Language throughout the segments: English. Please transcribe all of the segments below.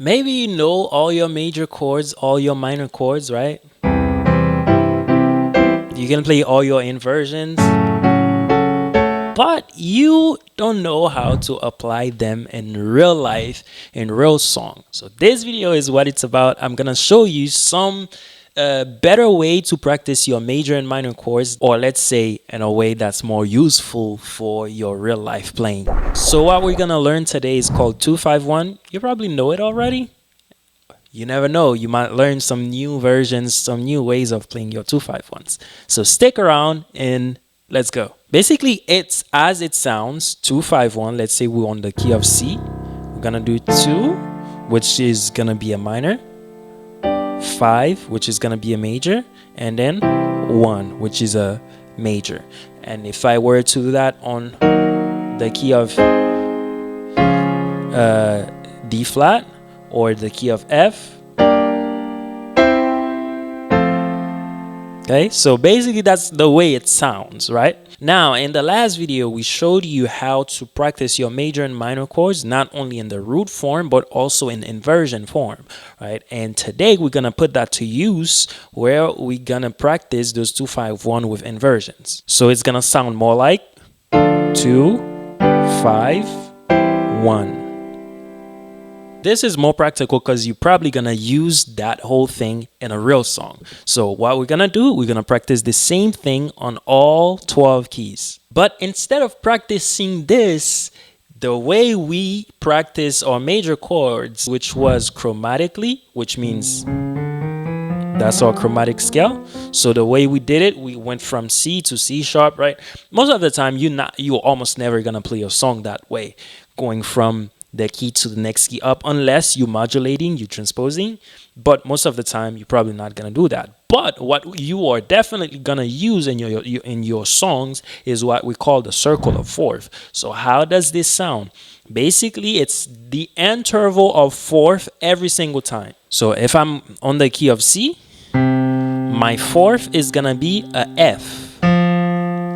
Maybe you know all your major chords, all your minor chords, right? You can play all your inversions, but you don't know how to apply them in real life, in real song. So this video is what it's about. I'm gonna show you some better way to practice your major and minor chords, or let's say in a way that's more useful for your real life playing. So what we're gonna learn today is called 2-5-1. You probably know it already. You never know, you might learn some new versions, some new ways of playing your 2-5-1s. So stick around and let's go. Basically, it's as it sounds, 2-5-1. Let's say we're on the key of C. We're gonna do 2, which is gonna be a minor, 5, which is gonna be a major, and then 1, which is a major. And if I were to do that on the key of D flat or the key of F, okay, so basically that's the way it sounds, right? Now, in the last video, we showed you how to practice your major and minor chords, not only in the root form, but also in inversion form, right? And today we're gonna put that to use where we're gonna practice those 2-5-1 with inversions. So it's gonna sound more like 2-5-1. This is more practical because you're probably gonna use that whole thing in a real song. So what we're gonna do, we're gonna practice the same thing on all 12 keys. But instead of practicing this the way we practice our major chords, which was chromatically, which means that's our chromatic scale. So the way we did it, we went from C to C sharp, right? Most of the time, you're almost never gonna play a song that way, going from the key to the next key up, unless you're modulating, you're transposing. But most of the time, you're probably not gonna do that. But what you are definitely gonna use in your songs is what we call the circle of fourth. So how does this sound? Basically, it's the interval of fourth every single time. So if I'm on the key of C, my fourth is gonna be a F.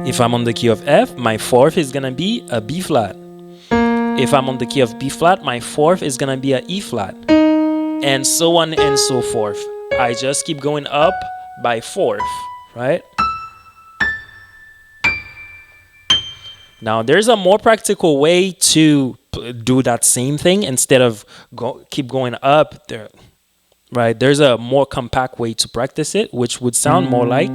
If I'm on the key of F, my fourth is gonna be a B flat. If I'm on the key of B flat, my fourth is gonna be a E flat, and so on and so forth. I just keep going up by fourth, right? Now, there's a more practical way to do that same thing instead of keep going up there, right? There's a more compact way to practice it, which would sound more like,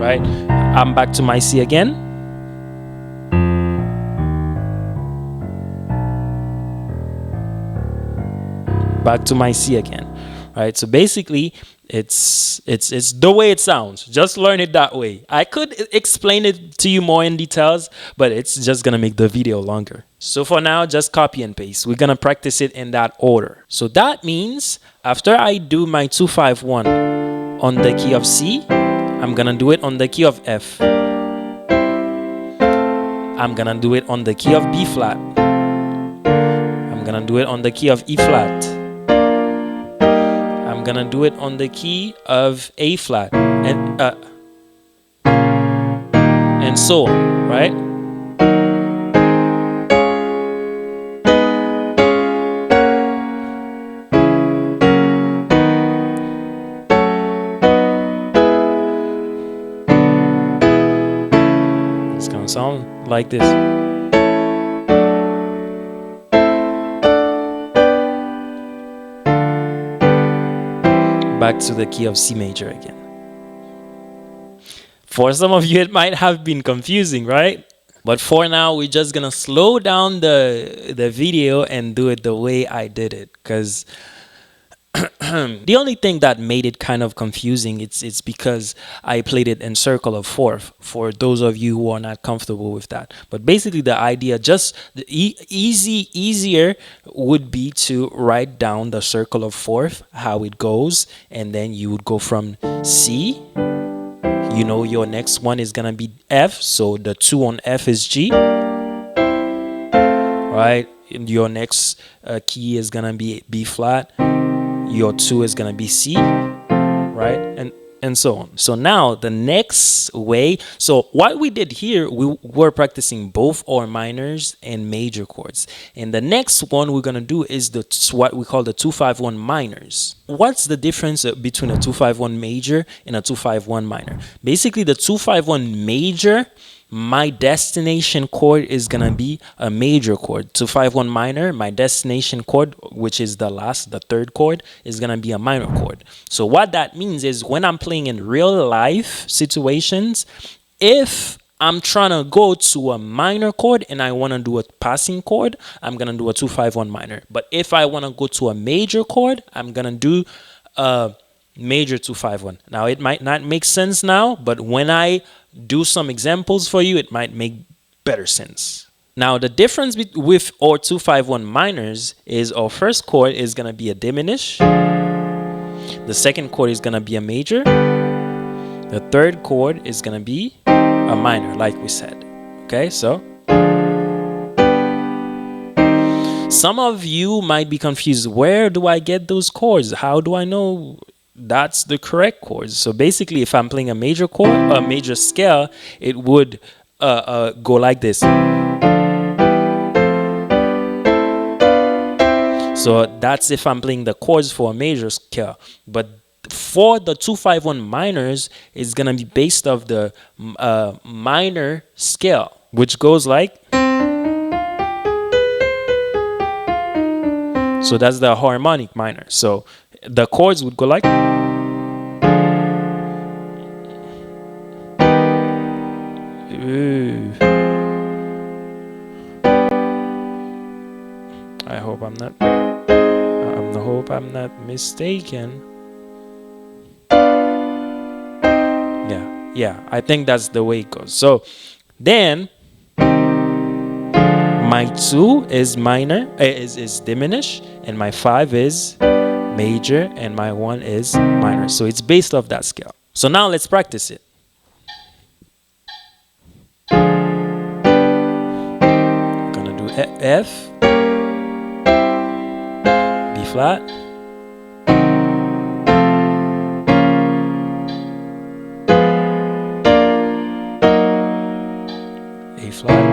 right? I'm back to my C again. Back to my C again, right? So basically, it's the way it sounds. Just learn it that way. I could explain it to you more in details, but it's just gonna make the video longer. So for now, just copy and paste. We're gonna practice it in that order. So that means after I do my 2-5-1 on the key of C, I'm gonna do it on the key of F. I'm gonna do it on the key of B flat. I'm gonna do it on the key of E flat. I'm gonna do it on the key of A flat, and so on, right? It's gonna sound like this. Back to the key of C major again. For some of you, it might have been confusing, right? But for now, we're just gonna slow down the video and do it the way I did it, because the only thing that made it kind of confusing, it's because I played it in circle of fourth, for those of you who are not comfortable with that. But basically the idea, just the easier would be to write down the circle of fourth, how it goes, and then you would go from C. You know your next one is gonna be F, so the 2 on F is G, right? Your next key is gonna be B flat. Your 2 is gonna be C, right? And and so on. So now the next way, so what we did here, we were practicing both our minors and major chords. And the next one we're gonna do is what we call the 2-5-1 minors. What's the difference between a 2-5-1 major and a 2-5-1 minor? Basically, the 2-5-1 major, my destination chord is gonna be a major chord. 2-5-1 minor, my destination chord, which is the third chord, is gonna be a minor chord. So what that means is when I'm playing in real life situations, if I'm trying to go to a minor chord and I want to do a passing chord, I'm gonna do a 2-5-1 minor. But if I want to go to a major chord, I'm gonna do a major 2-5-1. Now it might not make sense now, but when I do some examples for you, it might make better sense. Now the difference with our 2-5-1 minors is our first chord is gonna be a diminished, the second chord is gonna be a major, the third chord is gonna be a minor, like we said. Okay, so some of you might be confused. Where do I get those chords? How do I know that's the correct chords? So basically, if I'm playing a major chord, a major scale, it would go like this. So that's if I'm playing the chords for a major scale. But for the 2-5-1 minors, it's gonna be based off the minor scale, which goes like. So that's the harmonic minor. So the chords would go like. Ooh. I hope I'm not mistaken. Yeah, I think that's the way it goes. So then my 2 is minor, is diminished, and my 5 is major, and my 1 is minor. So it's based off that scale. So now let's practice it. I'm gonna do F, B flat, A flat.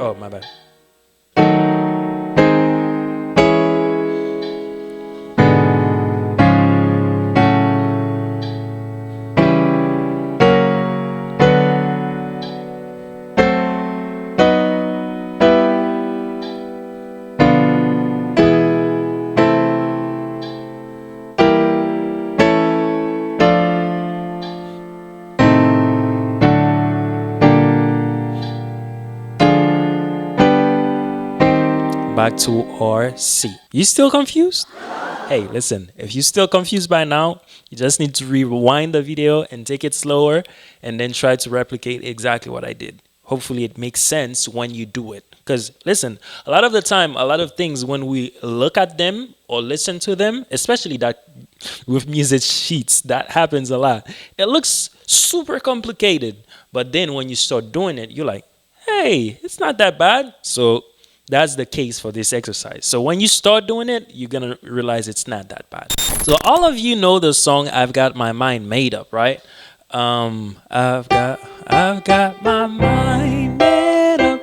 Oh, my bad. Back to our C. You still confused? Hey, listen, if you're still confused by now, you just need to rewind the video and take it slower and then try to replicate exactly what I did. Hopefully it makes sense when you do it. Because listen, a lot of the time, a lot of things when we look at them or listen to them, especially that with music sheets, that happens a lot. It looks super complicated, but then when you start doing it, you're like, hey, it's not that bad. So that's the case for this exercise. So when you start doing it, you're gonna realize it's not that bad. So all of you know the song "I've Got My Mind Made Up," right? I've got my mind made up,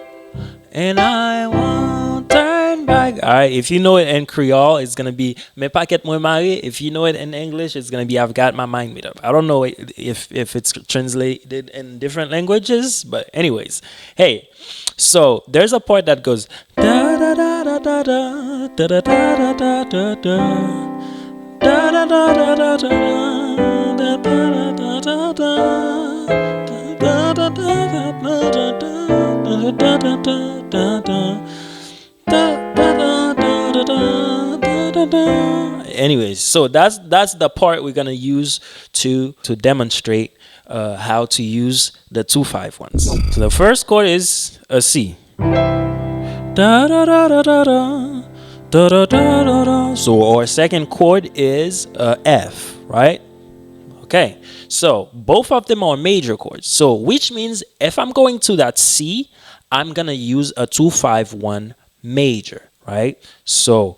and I won't turn back. All right, if you know it in Creole, it's gonna be "Me paquet moi mari." If you know it in English, it's gonna be "I've got my mind made up." I don't know if it's translated in different languages, but anyways, hey. So there's a part that goes da da da da da da da da da da da da da da da da da da. Anyways, so that's the part we're gonna use to demonstrate how to use the 2-5-1s. So the first chord is a C. Da da da da da da da da da da. So our second chord is F, right? Okay. So both of them are major chords. So which means if I'm going to that C, I'm gonna use a 2-5-1 major, right? So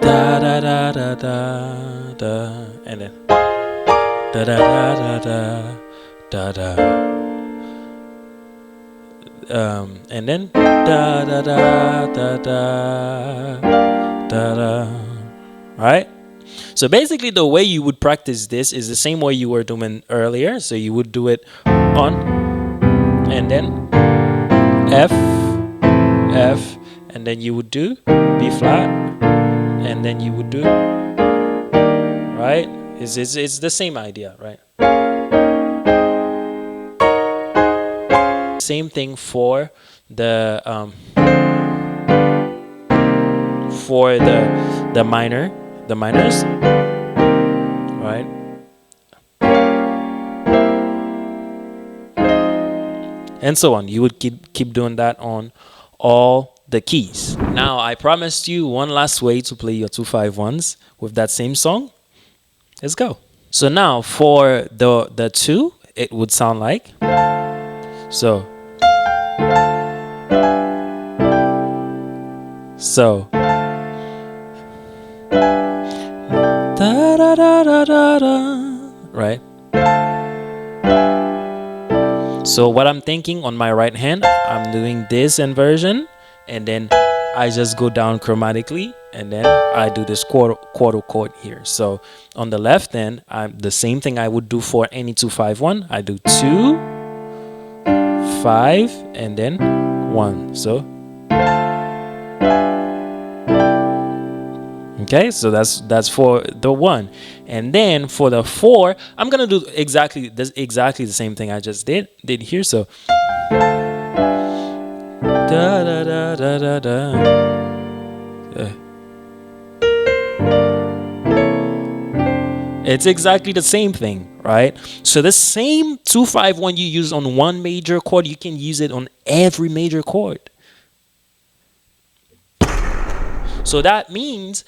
da da da da da da, and then da da da da da da da. And then da da da da da da da. Right? So basically, the way you would practice this is the same way you were doing earlier. So you would do it on, and then F, F, and then you would do B flat, and then you would do, right? It's the same idea, right? Same thing for the minors, right? And so on. You would keep doing that on all the keys. Now I promised you one last way to play your 2-5-1s with that same song. Let's go. So now for the 2, it would sound like so. Da da da da da da, right? So what I'm thinking on my right hand, I'm doing this inversion, and then I just go down chromatically, and then I do this quarter chord here. So on the left hand, I'm the same thing I would do for any 2-5-1. I do 2, 5, and then 1. So okay, so that's for the 1, and then for the 4, I'm gonna do exactly the same thing I just did here. So da da da da da da. It's exactly the same thing, right? So the same 2-5-1 you use on one major chord, you can use it on every major chord. So that means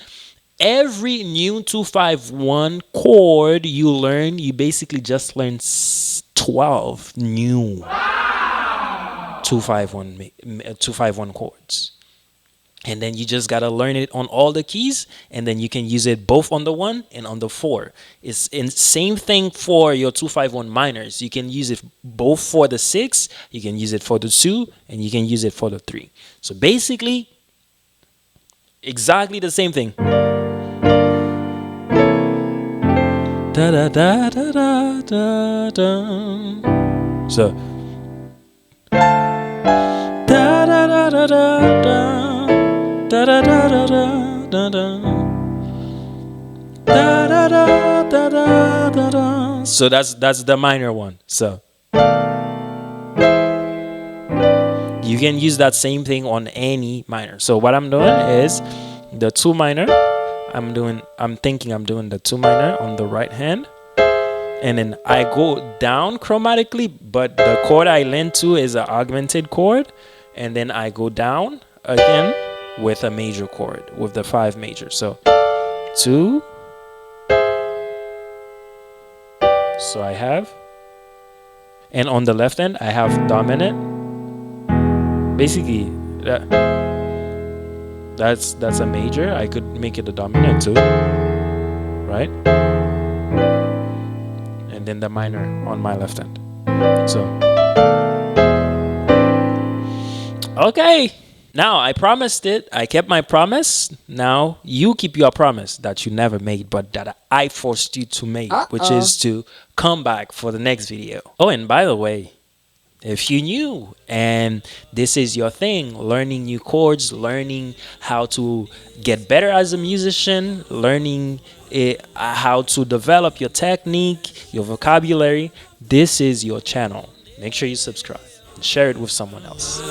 every new 2-5-1 chord you learn, you basically just learn 12 new 2-5-1 chords. And then you just gotta learn it on all the keys, and then you can use it both on the 1 and on the 4. It's in same thing for your 2-5-1 minors. You can use it both for the 6, you can use it for the 2, and you can use it for the 3. So basically, exactly the same thing. Da da da da da da da. So da da da da da da. Da da da da da da da. Da da da da da da da. So that's the minor one. So you can use that same thing on any minor. So what I'm doing is the 2 minor. I'm thinking I'm doing the 2 minor on the right hand, and then I go down chromatically, but the chord I lend to is an augmented chord, and then I go down again with a major chord, with the 5 major. So 2. So I have, and on the left hand I have dominant. Basically that's a major. I could make it a dominant too, right? And then the minor on my left hand. So okay, now I promised it. I kept my promise. Now you keep your promise that you never made, but that I forced you to make, which is to come back for the next video. Oh, and by the way, if you're new and this is your thing, learning new chords, learning how to get better as a musician, learning how to develop your technique, your vocabulary, this is your channel. Make sure you subscribe and share it with someone else.